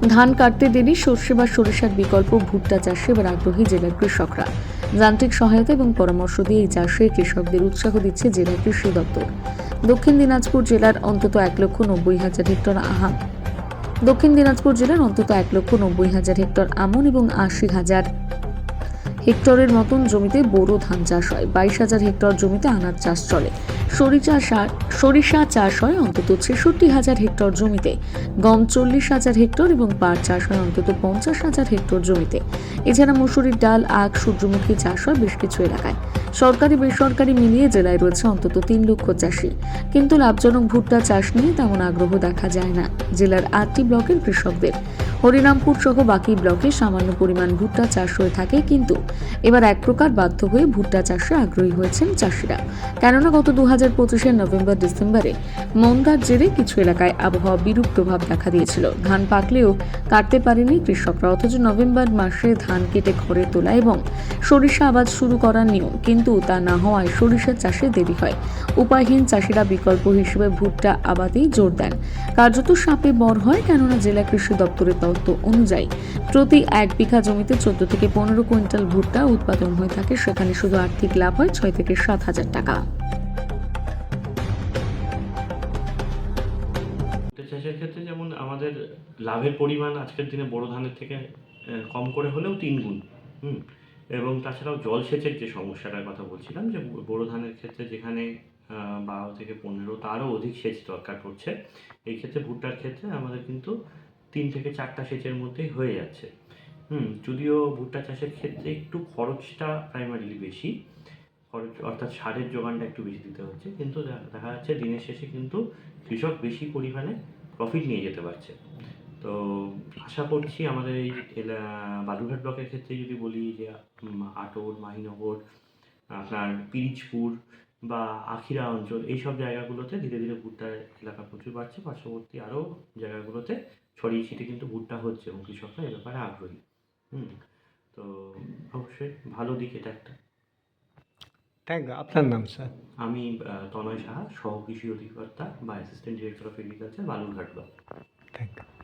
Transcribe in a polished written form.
ধান কাটতে দেরি, সর্ষে বা সরিষার বিকল্প ভুট্টা চাষে এবার আগ্রহী জেলার কৃষকরা। যান্ত্রিক সহায়তা এবং পরামর্শ দিয়ে এই চাষে কৃষকদের উৎসাহ দিচ্ছে জেলা কৃষি দপ্তর। দক্ষিণ দিনাজপুর জেলার অন্তত 1,90,000 হেক্টর দক্ষিণ দিনাজপুর জেলার অন্তত 1,90,000 হেক্টর আমন এবং 80,000 হেক্টরের মতন জমিতে বোরো ধান চাষ হয়। 22,000 হেক্টর জমিতে আনাজ চাষ চলে। সরিষা চাষ হয় অন্তত 66,000 হেক্টর জমিতে। গম 40,000 হেক্টর এবং পাট চাষ হয় অন্তত 50,000 হেক্টর জমিতে। এছাড়া মসুরির ডাল, আখ, সূর্যমুখী চাষ হয় বেশ কিছু এলাকায়। সরকারি বেসরকারি মিলিয়ে জেলায় রয়েছে অন্তত 3 লক্ষ চাষি। কিন্তু লাভজনক ভুট্টা চাষ নিয়ে তেমন আগ্রহ দেখা যায় না জেলার 8টি ব্লকের কৃষকদের। হরিরামপুর সহ বাকি ব্লকে সামান্য পরিমাণ ভুট্টা চাষ হয়ে থাকে, কিন্তু এবার এক প্রকার বাধ্য হয়ে ভুট্টা চাষে আগ্রহী হয়েছেন চাষিরা। কেননা গত 2025-এর নভেম্বর ডিসেম্বরে মন্দার জেরে কিছু এলাকায় আবহাওয়া বিরূপ প্রভাব দেখা দিয়েছিল। ধান পাকলেও কাটতে পারেনি কৃষকরা, অথচ নভেম্বর মাসে ধান কেটে ঘরে তোলা এবং সরিষা আবাদ শুরু করার নিয়ম, কিন্তু তা না হওয়ায় সরিষা চাষে দেরি হয়। উপায়হীন চাষিরা বিকল্প হিসেবে ভুট্টা আবাদেই জোর দেন। কার্যত সাপে বর হয়, কেননা জেলা কৃষি দপ্তরের তথ্য অনুযায়ী প্রতি 1 বিঘা জমিতে 14 থেকে 15 কুইন্টাল ভুট্টা উৎপাদন হয়ে থাকে। সেখানে শুধু আর্থিক লাভ হয় 6 থেকে 7,000 টাকা। ভুট্টা চাষের ক্ষেত্রে যেমন আমাদের লাভের পরিমাণ আজকের দিনে বোরো ধানের থেকে কম করে হলেও 3 গুণ। হুম। এবং তাছাড়াও জলসেচের যে সমস্যাটার কথা বলছিলাম, যে বোরো ধানের ক্ষেত্রে যেখানে 12 থেকে 15 তারও অধিক সেচ দরকার পড়ছে, এই ক্ষেত্রে ভুট্টার ক্ষেত্রে আমাদের কিন্তু 3 থেকে 4টা সেচের মধ্যেই হয়ে যাচ্ছে। যদিও ভুট্টা চাষের ক্ষেত্রে একটু খরচটা প্রাইমারিলি বেশি, খরচ অর্থাৎ সারের যোগানটা একটু বেশি দিতে হচ্ছে, কিন্তু দেখা যাচ্ছে দিনের শেষে কিন্তু কৃষক বেশি পরিমাণে প্রফিট নিয়ে যেতে পারছে। তো আশা করছি আমাদের এই বালুরঘাট ব্লকের ক্ষেত্রে যদি বলি, যে আটোর, মাহিনগর, আপনার পিরিচপুর বা আখিরা অঞ্চল, এইসব জায়গাগুলোতে ধীরে ধীরে ভুট্টার এলাকা প্রচুর বাড়ছে। পার্শ্ববর্তী আরও জায়গাগুলোতে ছড়িয়ে ছিটে কিন্তু ভুট্টা হচ্ছে এবং কৃষকরা এ ব্যাপারে আগ্রহী। তো অবশ্যই ভালো দিক এটা একটা। Thank you. আপনার নাম স্যার? আমি তনয় সাহা, সহ কৃষি অধিকর্তা বা assistant director of agriculture, Balurghat block. Thank you.